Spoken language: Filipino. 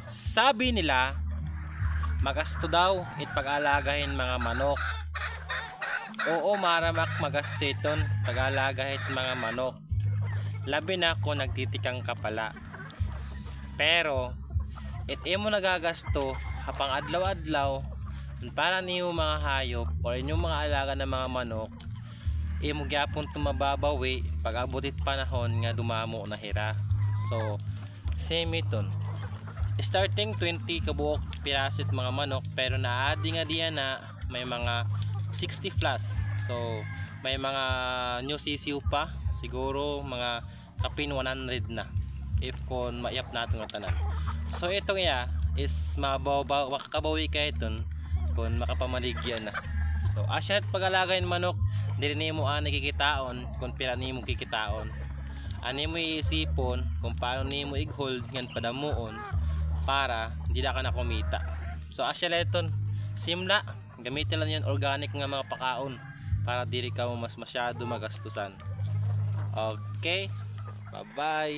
Sabi nila, magasto daw it pag-alagahin mga manok. Oo, maramak magasto iton pag-alagahin mga manok. Labi na kung nagtitikang ka pala. Pero, imo nagagasto hapang adlaw-adlaw para niyo mga hayop o inyong mga alaga ng mga manok, imo gyapon tumababawi pag abutit panahon nga dumamo na hira. So, same iton. Starting 20 kabuok pirasit mga manok, pero naadi nga diyan na may mga 60 plus. So may mga new sisiu pa, siguro mga kapin 100 na if kon maiyap natin nga tanan. So ito nga is makakabawi ka iton kung makapamaligyan na. So asyat pag-alagayin manok, dili nimo nakikitaon kung pila nimo kikitaon. Ani mo iisipon kung paano nimo i-hold ngan padamuon para hindi na ka na kumita. So asyaleton, simla, gamitin lang yan organic nga mga pakaon para dili ka mas masyado magastusan. Okay, bye bye.